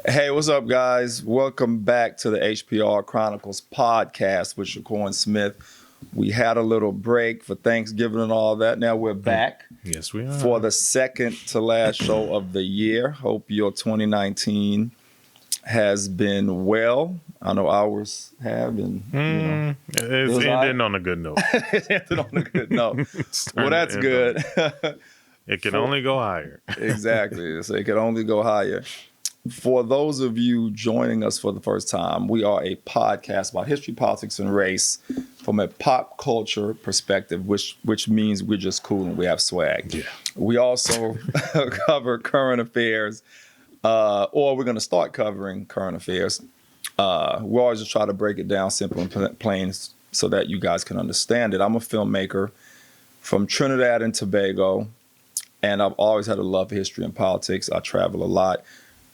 Hey, what's up, guys? Welcome back to the HPR Chronicles Podcast with Shakur and Smith. We had a little break for Thanksgiving and all that. Now we're back. Yes, we are. For the second to last show of the year. Hope your 2019 has been well. I know ours have, and it's ending on a good note. It ended on a good note. Well, that's good. It can only go higher. Exactly. So it can only go higher. For those of you joining us for the first time, we are a podcast about history, politics, and race from a pop culture perspective, which means we're just cool and we have swag. Yeah. We also cover current affairs, or we're going to start covering current affairs. We always just try to break it down simple and plain so that you guys can understand it. I'm a filmmaker from Trinidad and Tobago, and I've always had a love for history and politics. I travel a lot.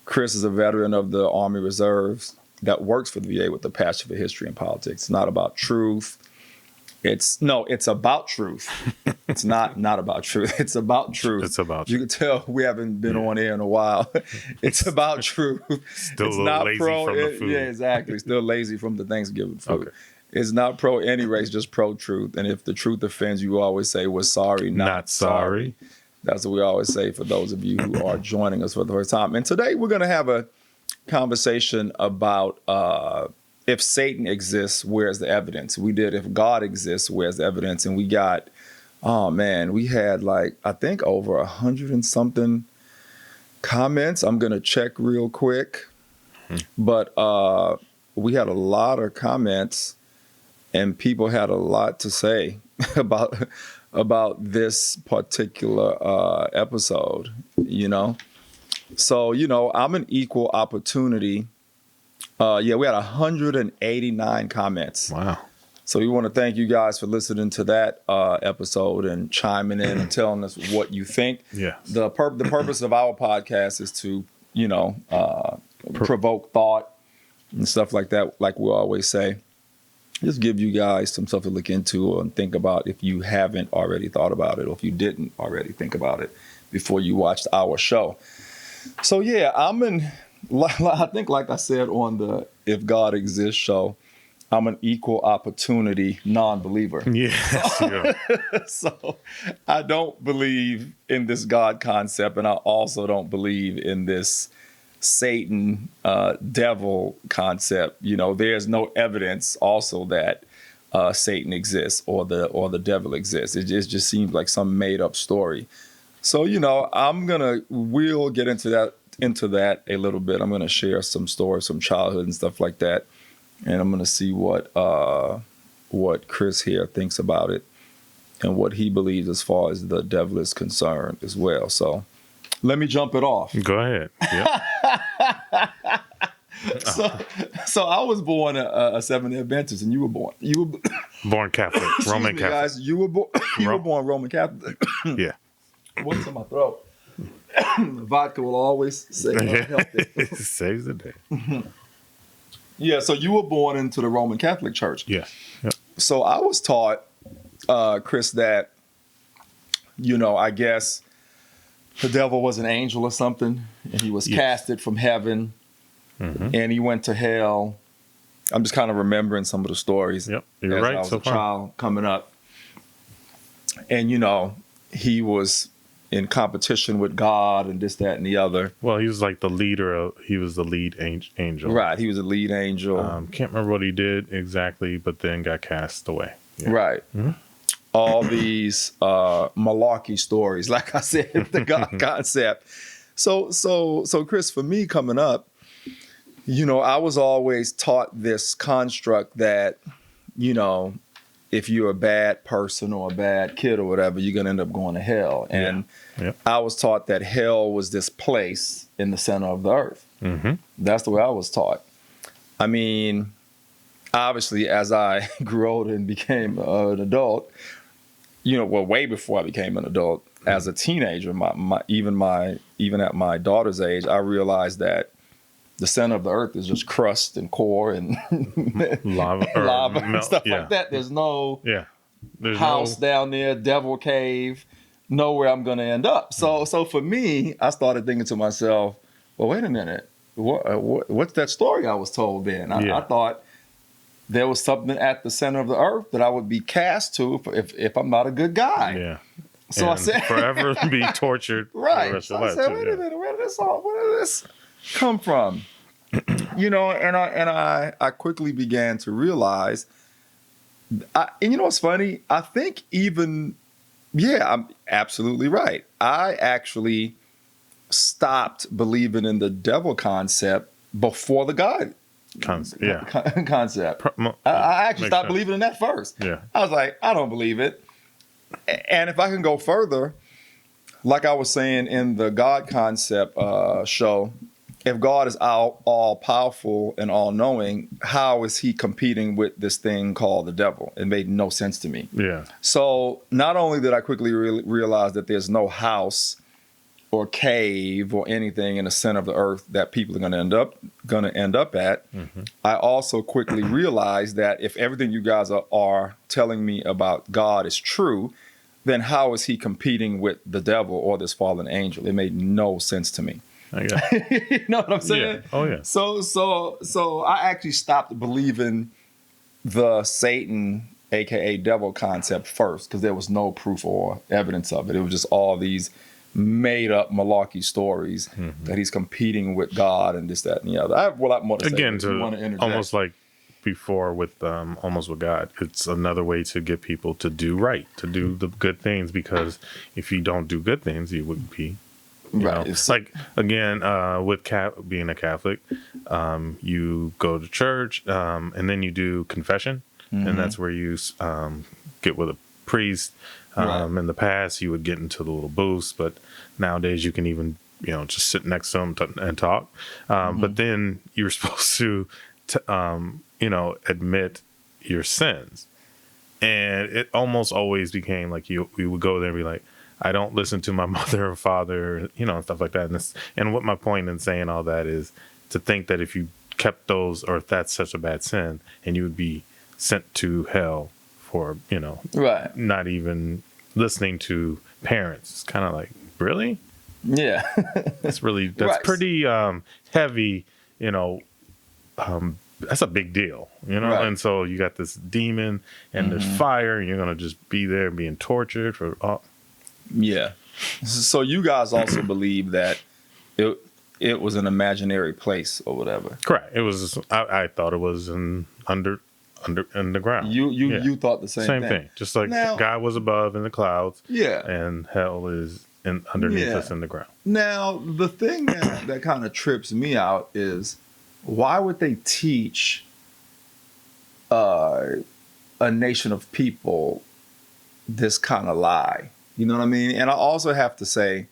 Chris is a veteran of the Army Reserves that works for the VA with a passion for history and politics. It's not about truth. It's about truth. It's not about truth. It's about truth. It's about You can tell we haven't been on air in a while. It's about truth. Still it's a little not lazy pro. from the food. Yeah, exactly. Still lazy from the Thanksgiving food. Okay. It's not pro any race, just pro truth. And if the truth offends you, always say we're sorry, not sorry. That's what we always say for those of you who are joining us for the first time. And today we're going to have a conversation about if Satan exists, where's the evidence? We did if God exists, where's the evidence? And we got, we had I think over 100 and something comments. I'm going to check real quick. But we had a lot of comments and people had a lot to say about this particular episode, So, I'm an equal opportunity. We had 189 comments. Wow. So we want to thank you guys for listening to that episode and chiming in and telling us what you think. Yeah. The purpose of our podcast is to, provoke thought and stuff like that, like we always say. Just give you guys some stuff to look into and think about if you haven't already thought about it or if you didn't already think about it before you watched our show. So, I think like I said on the If God Exists show, I'm an equal opportunity non-believer. Yes. Yeah. So I don't believe in this God concept, and I also don't believe in this Satan, devil concept. There's no evidence also that Satan exists or the devil exists. It just seems like some made up story. So we'll get into that a little bit. I'm gonna share some stories from childhood and stuff like that, and I'm gonna see what Chris here thinks about it and what he believes as far as the devil is concerned as well. So let me jump it off. Go ahead. Yep. So I was born a Seventh-day Adventist, and you were born Born Catholic, Roman Catholic. Guys, you were born Roman Catholic. Yeah. What's in my throat? Vodka will always save healthy. Saves the day. Yeah, so you were born into the Roman Catholic Church. Yeah. Yep. So I was taught, Chris, that I guess the devil was an angel or something, and he was casted from heaven, and he went to hell. I'm just kind of remembering some of the stories. Yep, you're as right. I was so a far. child coming up, and he was in competition with God and this, that, and the other. Well, he was like the leader. He was the lead angel. Right, he was a lead angel. Can't remember what he did exactly, but then got cast away. Yeah. Right. Mm-hmm. All these malarkey stories, like I said, the God concept. So Chris, for me coming up, I was always taught this construct that, if you're a bad person or a bad kid or whatever, you're going to end up going to hell. And I was taught that hell was this place in the center of the earth. Mm-hmm. That's the way I was taught. I mean, obviously, as I grew older and became an adult, way before I became an adult, as a teenager, even at my daughter's age, I realized that the center of the earth is just crust and core and lava and stuff like that. There's no house down there, devil cave, nowhere I'm going to end up. So for me, I started thinking to myself, well, wait a minute. what's that story I was told then? I thought there was something at the center of the earth that I would be cast to if I'm not a good guy. Yeah. So I said, forever be tortured. Right. For the rest So of I life said, too, wait a minute, where did this come from? And I quickly began to realize, and you know what's funny? I think I'm absolutely right. I actually stopped believing in the devil concept before the God concept. I actually stopped believing in that first. Yeah. I was like, I don't believe it. And if I can go further, like I was saying in the God concept show, if God is all powerful and all knowing, how is he competing with this thing called the devil? It made no sense to me. Yeah. So not only did I quickly realize that there's no house or cave or anything in the center of the earth that people are going to end up at, mm-hmm. I also quickly realized that if everything you guys are telling me about God is true, then how is he competing with the devil or this fallen angel? It made no sense to me. You know what I'm saying? Yeah. Oh yeah. So I actually stopped believing the Satan, aka devil concept first, because there was no proof or evidence of it. It was just all these made up malarkey stories mm-hmm. that he's competing with God and this, that, and the other. I have a lot more to say. Again, almost like before with almost with God, it's another way to get people to do right, to do the good things, because if you don't do good things, you wouldn't be. Right. It's like, again, with being a Catholic, you go to church and then you do confession. Mm-hmm. And that's where you get with a priest. Right. In the past, you would get into the little booths, but nowadays you can even, just sit next to them and talk. Mm-hmm. But then you're supposed to admit your sins. And it almost always became like we would go there and be like, I don't listen to my mother or father, and stuff like that. And what my point in saying all that is to think that if you kept those, or if that's such a bad sin, and you would be sent to hell for, right, not even listening to parents. It's kind of like, really? Yeah. That's right. pretty heavy, that's a big deal, Right. And so you got this demon and mm-hmm. there's fire, and you're going to just be there being tortured for Yeah. So you guys also believe that it was an imaginary place or whatever. Correct. It was. I thought it was underground. You thought the same thing. Just like God was above in the clouds. Yeah. And hell is underneath us in the ground. Now the thing that kind of trips me out is, why would they teach a nation of people this kind of lie? You know what I mean? And I also have to say,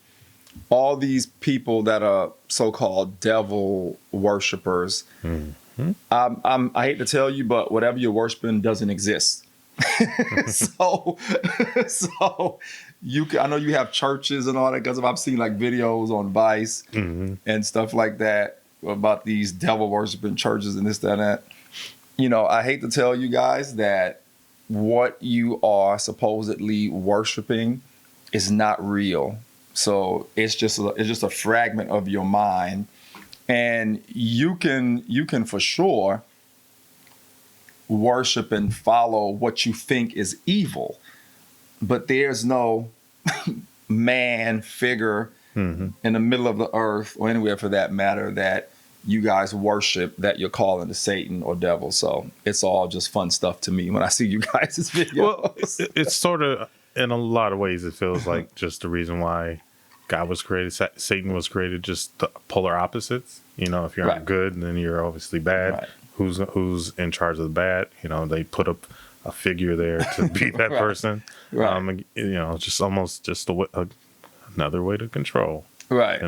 all these people that are so-called devil worshipers, mm-hmm. I hate to tell you, but whatever you're worshiping doesn't exist. So I know you have churches and all that, because I've seen like videos on Vice mm-hmm. and stuff like that about these devil worshiping churches and this, that, and that. I hate to tell you guys that what you are supposedly worshiping is not real. So it's just a fragment of your mind, and you can for sure worship and follow what you think is evil, but there's no man figure mm-hmm. in the middle of the earth or anywhere for that matter that you guys worship that you're calling the Satan or devil. So it's all just fun stuff to me when I see you guys' videos. Well, it's sort of, in a lot of ways, it feels like just the reason why God was created, Satan was created, just the polar opposites. If you're not good, then you're obviously bad. Right. Who's in charge of the bad? They put up a figure there to be that right. person. Right. Just almost another way to control. Right.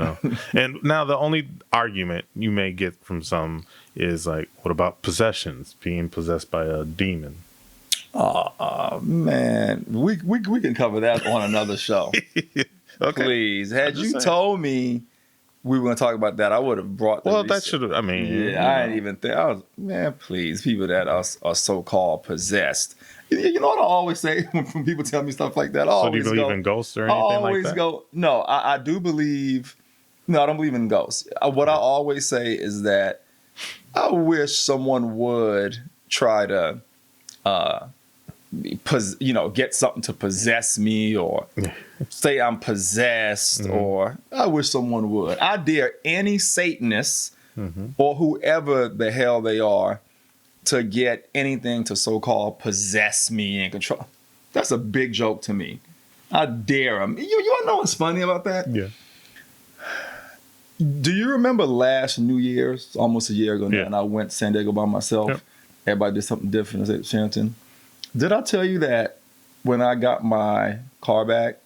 And now the only argument you may get from some is like, what about possessions, being possessed by a demon? Oh man, we can cover that on another show. Okay. Please, had you told me we were going to talk about that, I would have brought. That should have. I mean, I didn't even think. Please, people that are so-called possessed. You know what I always say when people tell me stuff like that? So do you believe in ghosts or anything like that? No, I do believe. No, I don't believe in ghosts. What I always say is that I wish someone would try to, get something to possess me, or say I'm possessed, or I wish someone would. I dare any Satanist or whoever the hell they are to get anything to so-called possess me and control. That's a big joke to me. I dare them. You want to know what's funny about that? Yeah. Do you remember last New Year's, almost a year ago now, Yeah. and I went to San Diego by myself? Yep. Everybody did something different at Shanton. Did I tell you that when I got my car back,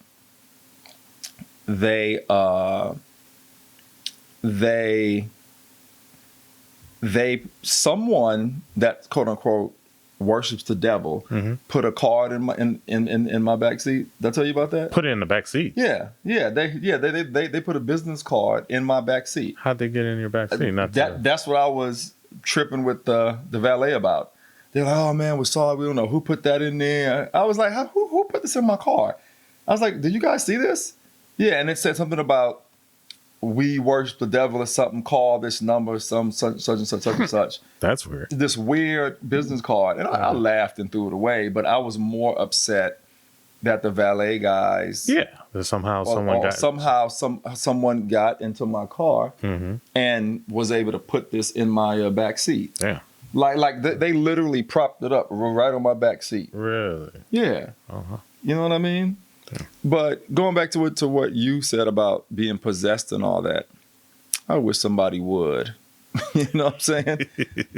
someone that quote unquote worships the devil put a card in my back seat? Did I tell you about that? Put it in the back seat. Yeah. They put a business card in my back seat. How'd they get in your back seat? That's what I was tripping with the valet about. They're like, "Oh man, we're sorry. We don't know who put that in there." I was like, "Who put this in my car?" I was like, "Did you guys see this?" Yeah, and it said something about we worship the devil or something. Call this number, some such and such. That's weird. This weird business card, and I laughed and threw it away. But I was more upset that the valet guys, that somehow someone got into my car and was able to put this in my back seat. Yeah. Like they literally propped it up right on my back seat. Really? Yeah. Uh-huh. You know what I mean? Yeah. But going back to what you said about being possessed and all that, I wish somebody would. You know what I'm saying?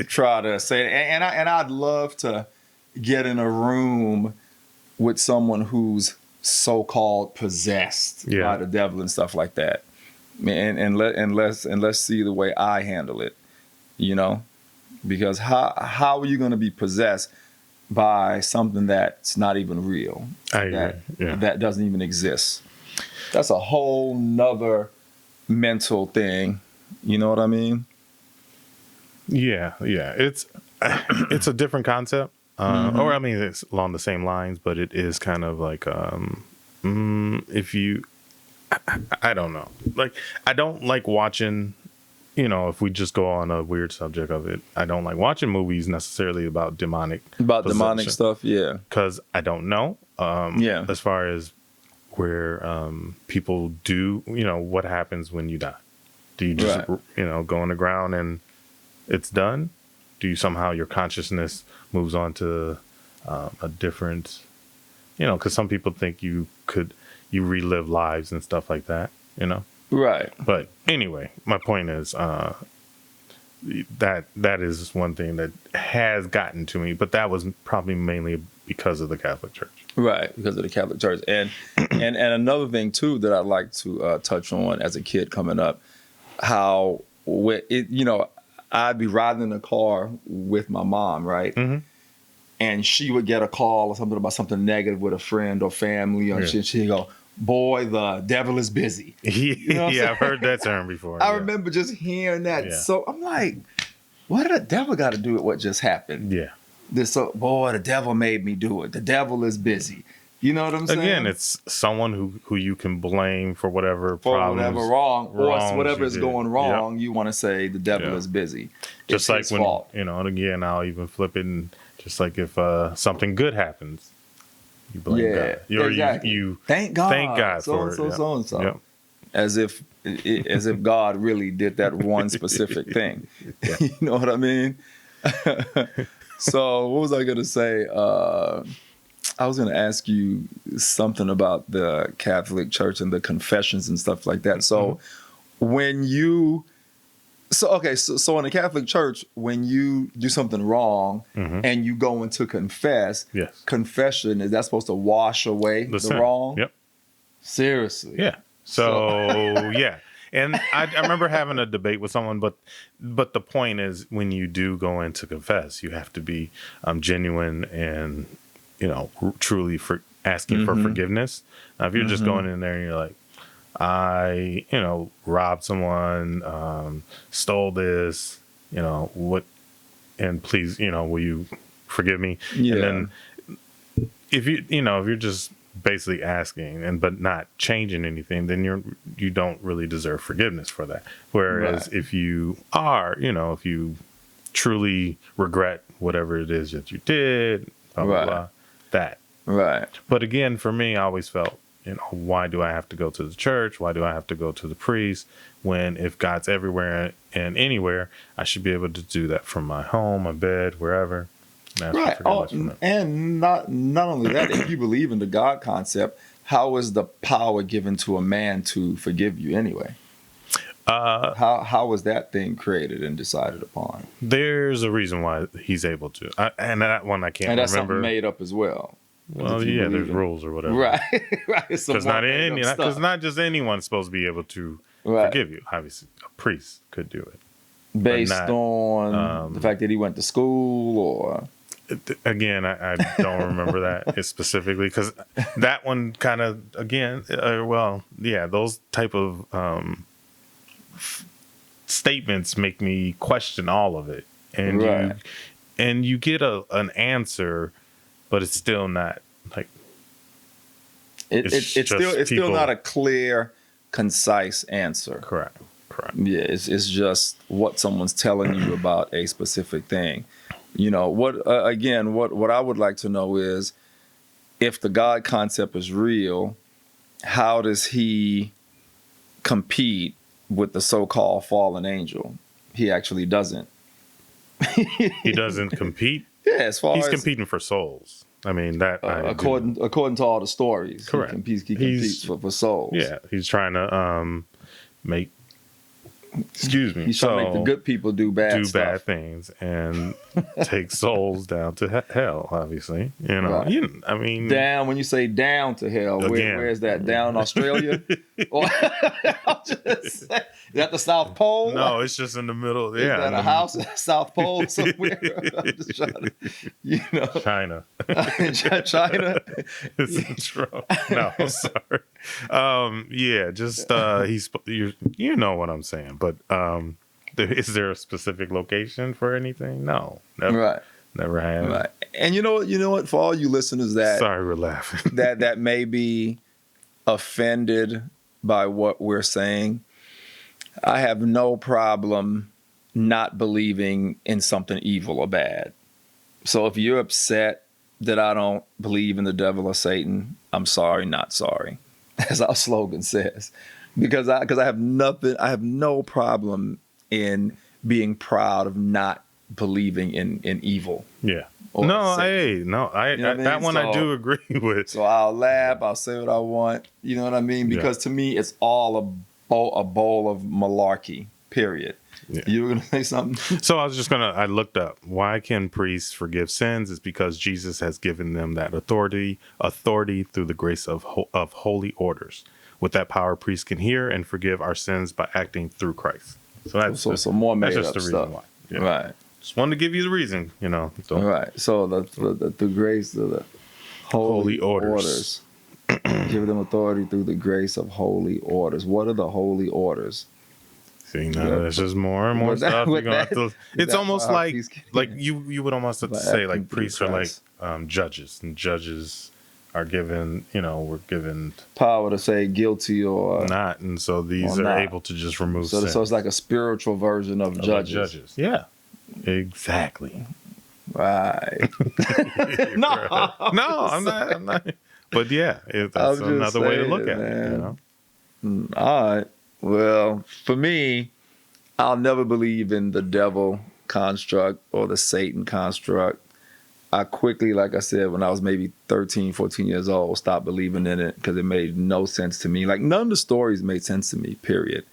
Try to say it. And I'd love to get in a room with someone who's so-called possessed by the devil and stuff like that. And let's see the way I handle it. You know? Because how are you going to be possessed by something that's not even real? That doesn't even exist. That's a whole nother mental thing. You know what I mean? Yeah. It's a different concept. Or I mean, it's along the same lines, but it is kind of like if you, I don't know. Like, I don't like watching. If we just go on a weird subject of it, I don't like watching movies necessarily about demonic stuff. Yeah, because I don't know. As far as where people do, what happens when you die? Do you just go on the ground and it's done? Do you somehow your consciousness moves on to a different? Because some people think you relive lives and stuff like that. Right. But anyway, my point is that is one thing that has gotten to me, but that was probably mainly because of the Catholic Church. Right, because of the Catholic Church. And another thing, too, that I'd like to touch on as a kid coming up, how, I'd be riding in a car with my mom, right? Mm-hmm. And she would get a call or something about something negative with a friend or family, or she'd go, "Boy, the devil is busy." I've heard that term before. I remember just hearing that. Yeah. So I'm like, what did the devil got to do with what just happened? Yeah. Boy, the devil made me do it. The devil is busy. You know what I'm saying? Again, it's someone who you can blame for whatever problems. Whatever whatever is going wrong, you want to say the devil is busy. Just like when, fault. And again, I'll even flip it, and just like if something good happens, you blame God. Exactly. You thank God for it. So. Yep. As if God really did that one specific thing. You know what I mean? So what was I going to say? I was going to ask you something about the Catholic Church and the confessions and stuff like that. So when you... So in the Catholic Church, when you do something wrong and you go in to confess, confession, is that supposed to wash away the wrong? Yep. Seriously? Yeah. So yeah. And I remember having a debate with someone, but the point is, when you do go in to confess, you have to be genuine and, truly asking for forgiveness. Now, if you're just going in there and you're like, I, robbed someone, stole this, and please, will you forgive me? Yeah. And then if you're just basically asking but not changing anything, then you don't really deserve forgiveness for that. Whereas if you are, if you truly regret whatever it is that you did, blah, blah, blah, that. Right. But again, for me, I always felt, why do I have to go to the church? Why do I have to go to the priest? When if God's everywhere and anywhere, I should be able to do that from my home, my bed, wherever. Right. And not only that, if you believe in the God concept, how is the power given to a man to forgive you anyway? How was that thing created and decided upon? There's a reason why he's able to, and that one I can't remember. And that's something made up as well. Well, yeah, there's rules or whatever. Right, right. Because not just anyone's supposed to be able to forgive you. Obviously, a priest could do it. Based on the fact that he went to school, or... Again, I don't remember that specifically, because that one kind of, again, those type of statements make me question all of it. And you get an answer, but it's still not like it's still not a clear, concise answer. Correct. Yeah, it's just what someone's telling you about a specific thing. What I would like to know is, if the God concept is real, how does he compete with the so-called fallen angel? He actually doesn't. He doesn't compete? Yeah, as far he's as... competing for souls. I mean, that... according to all the stories. Correct. He competes for souls. Yeah, he's trying to make... Excuse me. He's trying to make the good people do bad things and take souls down to hell, obviously. Right. I mean... Down, when you say down to hell, where is that? Down in Australia? Is that the South Pole? No, it's just in the middle. Is that a house at the South Pole somewhere? I'm just trying to, China. China? It's intro. No, sorry. He's... You know what I'm saying, but is there a specific location for anything? No, never. Right. Never have. Right. And you know what? For all you listeners sorry, we're laughing. that may be offended by what we're saying, I have no problem not believing in something evil or bad. So if you're upset that I don't believe in the devil or Satan, I'm sorry, not sorry, as our slogan says. Because I have no problem in being proud of not believing in evil. Yeah. That one I do agree with. So I'll laugh, I'll say what I want. You know what I mean? Because to me, it's all a bowl of malarkey, period. Yeah. You were going to say something? So I looked up, why can priests forgive sins? It's because Jesus has given them that authority through the grace of holy orders. With that power, priests can hear and forgive our sins by acting through Christ. So that's more made that's just up the reason stuff. why. Yeah. Right. Just wanted to give you the reason, So. Right. So the grace of the holy orders. Give them authority through the grace of holy orders. What are the holy orders? See, now that's just more and more stuff. It's almost like you would almost have to say like priests are like judges, and judges are given, we're given power to say guilty or not, and so these are able to just remove sin. So it's like a spiritual version of judges. Yeah, exactly. Right. No, I'm not. But yeah, that's another way to look at it. All right. Well, for me, I'll never believe in the devil construct or the Satan construct. I quickly, like I said, when I was maybe 13, 14 years old, stopped believing in it because it made no sense to me. Like, none of the stories made sense to me, period.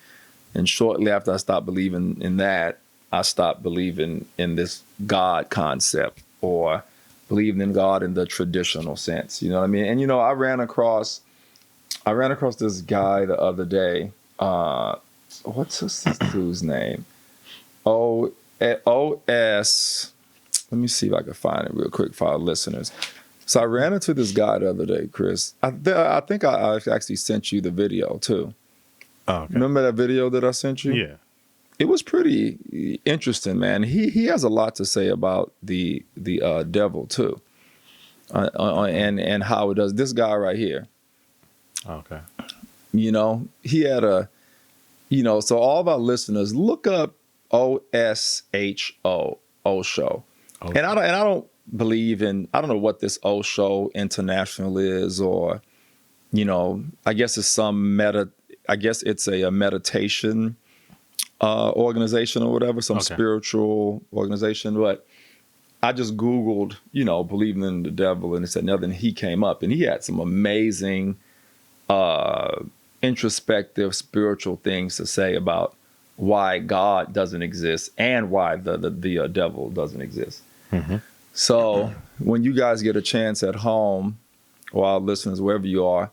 And shortly after I stopped believing in that, I stopped believing in this God concept or believing in God in the traditional sense. You know what I mean? And, I ran across this guy the other day. What's this dude's name? O.S. Let me see if I can find it real quick for our listeners. So I ran into this guy the other day, Chris. I think I actually sent you the video too. Oh, okay. Remember that video that I sent you? Yeah. It was pretty interesting, man. He has a lot to say about the devil too. and how it does. This guy right here. Okay. He had so all of our listeners, look up OSHO, Osho. Okay. And I don't believe in, I don't know what this Osho International is, or, I guess it's a meditation organization or whatever, some spiritual organization. But I just Googled, believing in the devil, and it said nothing. He came up, and he had some amazing introspective spiritual things to say about why God doesn't exist and why the devil doesn't exist. Mm-hmm. So when you guys get a chance at home, or our listeners, wherever you are,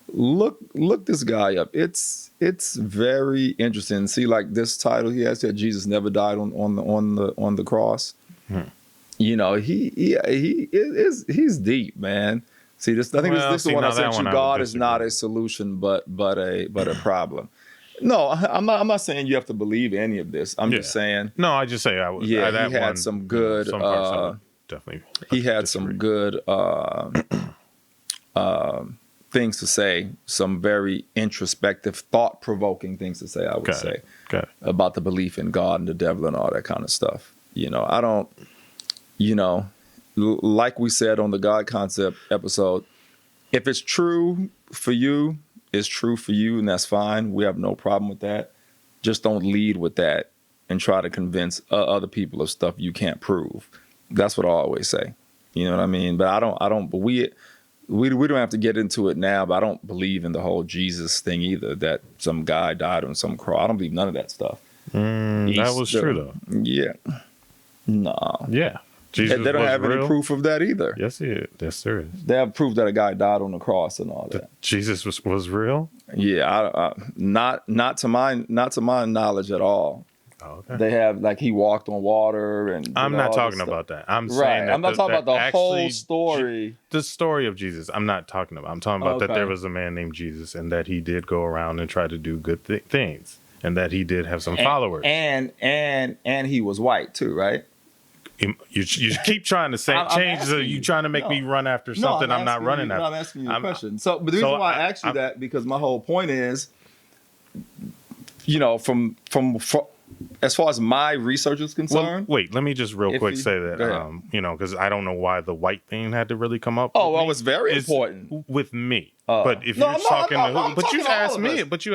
look this guy up. It's very interesting. See, like this title he has here, Jesus never died on the cross. Hmm. He's deep, man. See, this, I think this is the one I said to you. God is not a solution, but a problem. No, I'm not saying you have to believe any of this. I'm just saying. No, I just say he had some good. Definitely. He had some good things to say. Some very introspective, thought-provoking things to say. I would say about the belief in God and the devil and all that kind of stuff. I don't. Like we said on the God Concept episode, if it's true for you, it's true for you, and that's fine. We have no problem with that. Just don't lead with that and try to convince other people of stuff you can't prove. That's what I always say. You know what I mean? But we don't have to get into it now, but I don't believe in the whole Jesus thing either, that some guy died on some cross. I don't believe none of that stuff. That was true, though. Yeah. No. Yeah. Jesus they don't have any proof of that either. Yes, there is. They have proof that a guy died on the cross and all that. Jesus was real? Yeah, not to my knowledge at all. Oh, okay. They have, like, he walked on water and. I'm not talking about that. I'm saying that I'm not talking about the whole story. The story of Jesus. I'm not talking about. I'm talking about that there was a man named Jesus, and that he did go around and try to do good things, and that he did have some followers. And he was white too, right? You keep trying to say change. You trying to make me run after something I'm not running after. I'm asking you a question. So, but the reason why I asked you that, because my whole point is, from as far as my research is concerned. Well, wait, let me just real quick say that, because I don't know why the white thing had to really come up. It's very important with me. But if you're talking, but you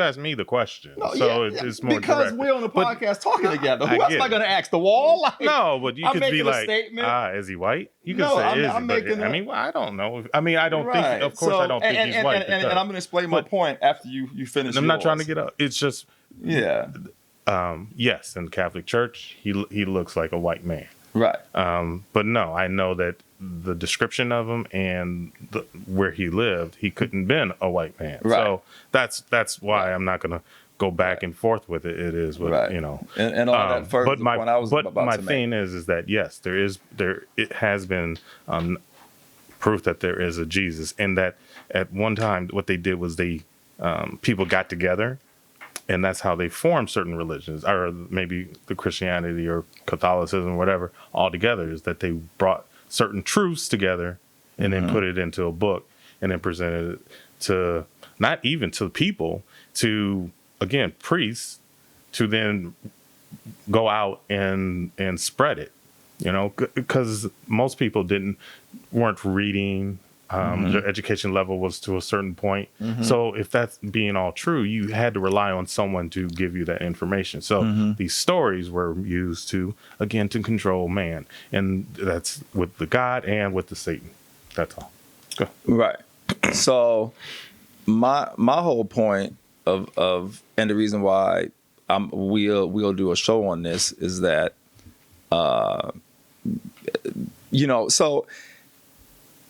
asked me the question, it's more because direct. we're on the podcast talking together. Who else am I going to ask? The wall? No, but you could be like, is he white? You could say, is he? I don't know. I don't think. Of course, I don't think he's white. And I'm going to explain my point after you finish. I'm not trying to get up. It's just yes, in the Catholic Church, he looks like a white man. Right. But no, I know that the description of him and where he lived, he couldn't been a white man. Right. So that's why I'm not going to go back and forth with it. It is what and all that. But my thing is that yes, it has been proof that there is a Jesus, and that at one time what they did was people got together. And that's how they formed certain religions, or maybe the Christianity or Catholicism, whatever, all together, is that they brought certain truths together and then put it into a book and then presented it to, not even to people, to, again, priests, to then go out and spread it, because most people weren't reading. Their education level was to a certain point. So if that's being all true, you had to rely on someone to give you that information. So these stories were used to control man. And that's with the God and with the Satan. That's all. Go. Right. So my whole point of and the reason why we'll do a show on this is that, so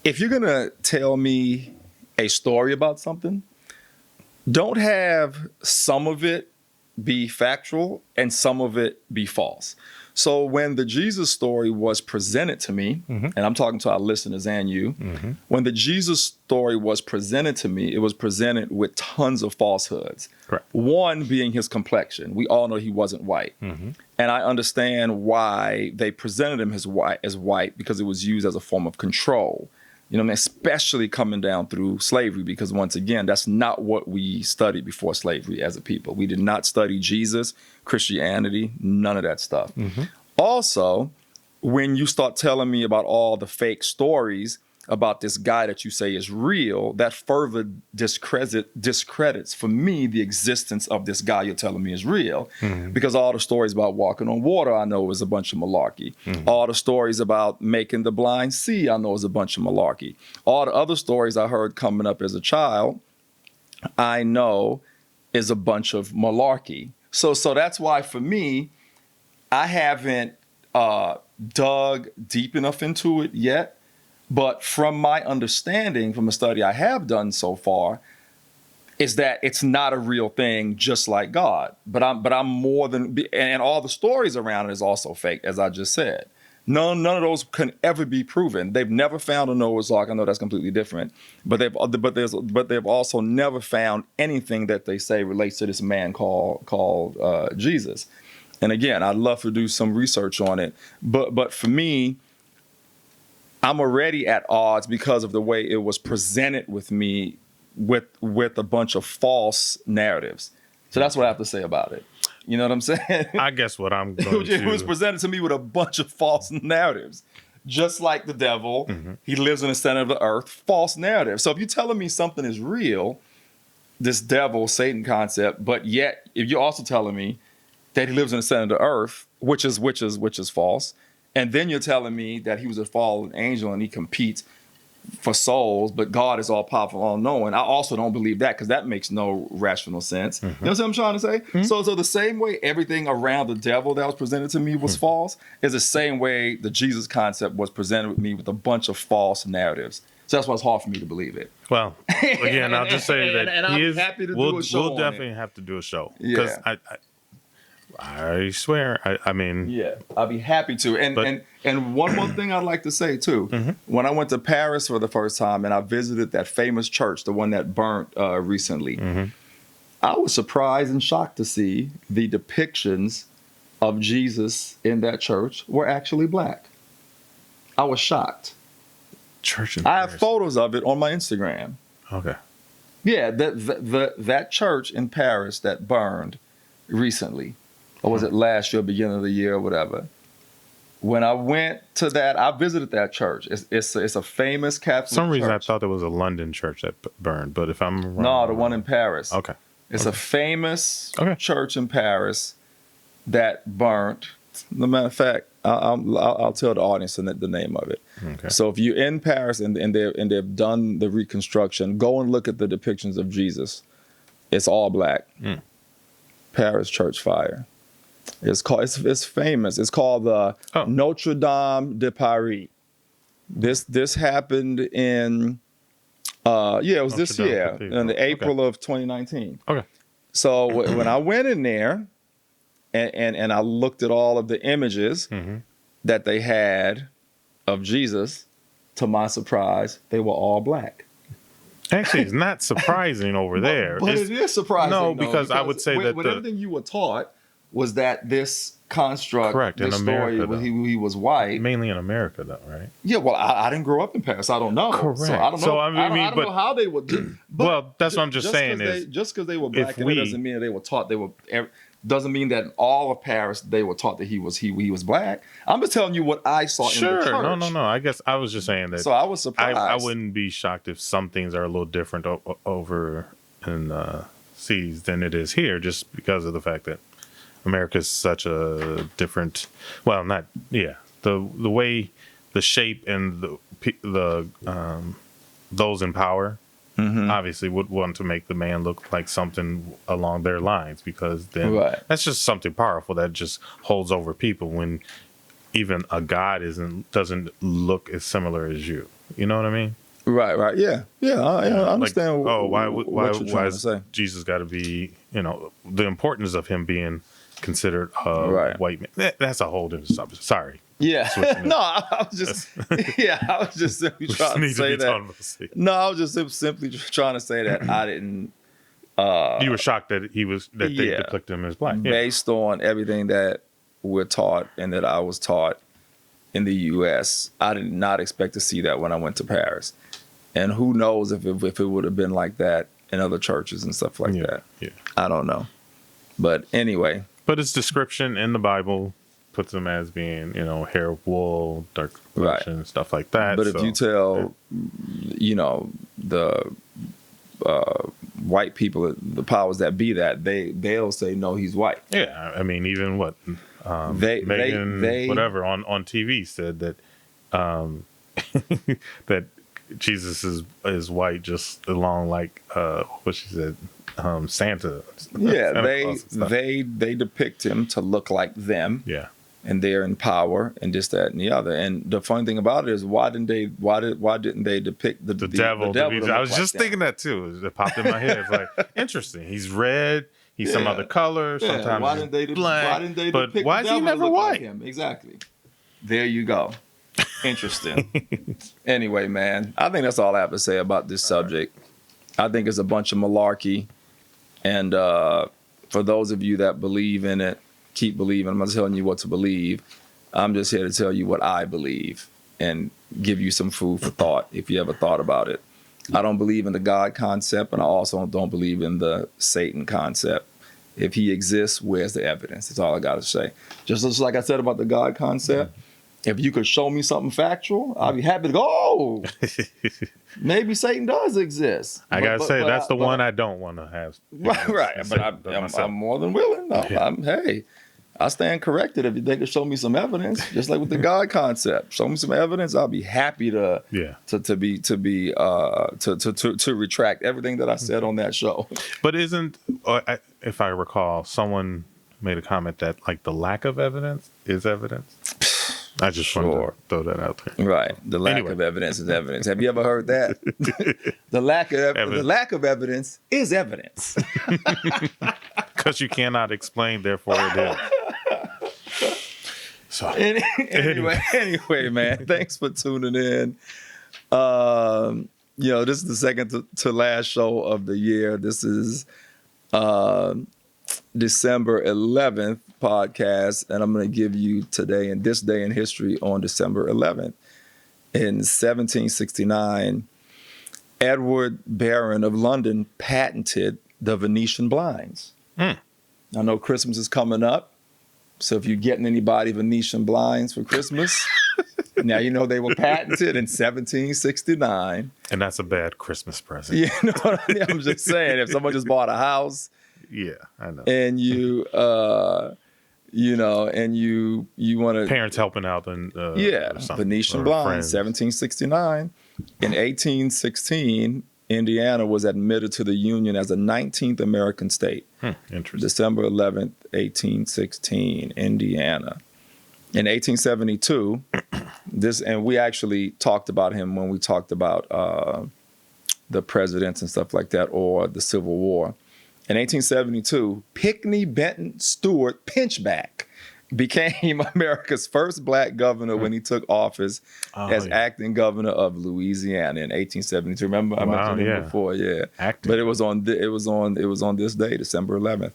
if you're going to tell me a story about something, don't have some of it be factual and some of it be false. So when the Jesus story was presented to me, and I'm talking to our listeners and you, when the Jesus story was presented to me, it was presented with tons of falsehoods. Correct. One being his complexion. We all know he wasn't white. And I understand why they presented him as white because it was used as a form of control. You know what I mean? Especially coming down through slavery, because once again, that's not what we studied before slavery as a people. We did not study Jesus, Christianity, none of that stuff. Also, when you start telling me about all the fake stories about this guy that you say is real, that further discredits for me the existence of this guy you're telling me is real. Because all the stories about walking on water I know is a bunch of malarkey. All the stories about making the blind see I know is a bunch of malarkey. All the other stories I heard coming up as a child I know is a bunch of malarkey. So that's why for me, I haven't dug deep enough into it yet. But from my understanding, from a study I have done so far, is that it's not a real thing, just like God. But I'm more than, and all the stories around it is also fake, as I just said. None of those can ever be proven. They've never found a Noah's Ark. I know that's completely different, but they've also never found anything that they say relates to this man called Jesus. And again, I'd love to do some research on it, but for me, I'm already at odds because of the way it was presented with me with a bunch of false narratives. So that's what I have to say about it. You know what I'm saying? I guess what I'm going to... It was presented to me with a bunch of false narratives. Just like the devil, he lives in the center of the earth, false narrative. So if you're telling me something is real, this devil, Satan concept, but yet if you're also telling me that he lives in the center of the earth, which is false, and then you're telling me that he was a fallen angel and he competes for souls, but God is all powerful, all knowing. I also don't believe that, because that makes no rational sense. You know what I'm trying to say? So the same way everything around the devil that was presented to me was false is the same way the Jesus concept was presented with me with a bunch of false narratives. So that's why it's hard for me to believe it. Well, again, I'll just say that and I'm happy to do a show. We'll definitely have to do a show, because I swear, I mean... Yeah, I'll be happy to. And one more thing I'd like to say, too. When I went to Paris for the first time and I visited that famous church, the one that burnt recently, I was surprised and shocked to see the depictions of Jesus in that church were actually black. I was shocked. Church in I Paris. have photos of it on my Instagram. Okay. Yeah, that church in Paris that burned recently. Or was it last year, beginning of the year, or whatever? When I went to that, I visited that church. It's a famous Catholic church. For some reason, I thought there was a London church that burned, but if I'm wrong... No, the one in Paris. Okay. It's a famous church in Paris that burnt. As a matter of fact, I'll tell the audience the name of it. Okay. So if you're in Paris and they've done the reconstruction, go and look at the depictions of Jesus. It's all black. Paris church fire. It's famous. It's called the Notre Dame de Paris. This happened in it was this year in the April of 2019. Okay. So when I went in there and I looked at all of the images that they had of Jesus, to my surprise, they were all black. Actually, it's not surprising over there. But it is surprising. No, because I would say that everything you were taught was that this construct, correct, this in America, story, he was white. Mainly in America, though, right? Yeah, well, I didn't grow up in Paris. I don't know. Correct. So I don't know. So, I don't know how they would do. Well, that's what I'm just saying is... Just because they were black, it doesn't mean that they were taught doesn't mean that in all of Paris they were taught that he was black. I'm just telling you what I saw in the church. Sure, no. I guess I was just saying that. So I was surprised. I wouldn't be shocked if some things are a little different over in seas than it is here, just because of the fact that America is such a different. Well, not the way, the shape, and the those in power. Obviously would want to make the man look like something along their lines, because then that's just something powerful that just holds over people, when even a god doesn't look as similar as you. You know what I mean? Right. Yeah. I understand. Why is Jesus got to be? The importance of him being considered a white man. That's a whole different subject. Sorry. Yeah. No, I was just simply trying to say that. No, I was just simply trying to say that I didn't. You were shocked that they depicted him as black. Based on everything that we're taught and that I was taught, in the U.S. I did not expect to see that when I went to Paris. And who knows if it would have been like that in other churches and stuff like that. Yeah. I don't know. But anyway. But its description in the Bible puts him as being, hair of wool, dark complexion, stuff like that. But if you tell, the white people, the powers that be, that they'll say, no, he's white. Yeah. I mean, even what Megan, whatever, on TV said that that Jesus is white, just along like what she said, Santa. Yeah, they depict him to look like them. Yeah, and they're in power and this, that, and the other. And the funny thing about it is, why didn't they depict the devil? I was just thinking that too. It popped in my head. It's like, interesting. He's red. He's some other color. Sometimes why didn't they depict but the why is he never white? Like him? Exactly. There you go. Interesting. Anyway, man, I think that's all I have to say about this subject. I think it's a bunch of malarkey. And for those of you that believe in it, keep believing. I'm not telling you what to believe. I'm just here to tell you what I believe and give you some food for thought if you ever thought about it. I don't believe in the God concept, and I also don't believe in the Satan concept. If he exists, where's the evidence? That's all I got to say. Just like I said about the God concept, if you could show me something factual, I'd be happy to go, oh, maybe Satan does exist. I got to say, that's the one I don't want to have. Right. But I'm more than willing. Hey, I stand corrected if they could show me some evidence, just like with the God concept. Show me some evidence, I'll be happy to retract everything that I said on that show. But if I recall, someone made a comment that like the lack of evidence is evidence. I just wanted to throw that out there. Right. The lack of evidence is evidence. Have you ever heard that? The lack of evidence is evidence. Because you cannot explain, therefore it is. So anyway, man, thanks for tuning in. This is the second to last show of the year. This is December 11th podcast, and I'm going to give you today and this day in history on December 11th. In 1769, Edward Barron of London patented the Venetian blinds. I know Christmas is coming up, so if you're getting anybody Venetian blinds for Christmas, now you know they were patented in 1769. And that's a bad Christmas present. You know what I mean? I'm just saying, if someone just bought a house, yeah, I know, and you want to parents helping out, and Venetian blinds, 1769. In 1816, Indiana was admitted to the Union as the 19th American state. Interesting. December 11th, 1816, Indiana. In 1872, and we actually talked about him when we talked about the presidents and stuff like that, or the Civil War. In 1872, Pinckney Benton Stewart Pinchback became America's first black governor when he took office as acting governor of Louisiana in 1872. Remember, I mentioned him before, Acting. But it was on this day, December 11th.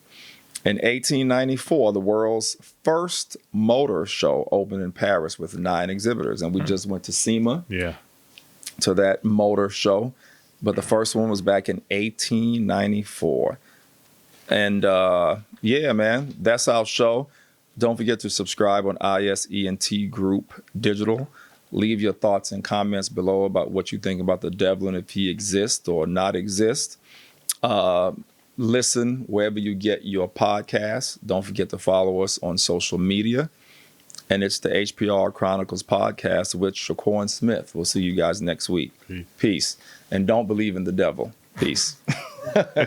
In 1894, the world's first motor show opened in Paris with 9 exhibitors, and we just went to SEMA to that motor show. But the first one was back in 1894. And man, that's our show. Don't forget to subscribe on ISENT Group Digital. Leave your thoughts and comments below about what you think about the devil and if he exists or not exists. Listen wherever you get your podcasts. Don't forget to follow us on social media. And it's the HPR Chronicles Podcast with Shakur and Smith. We'll see you guys next week. Peace. And don't believe in the devil. Peace.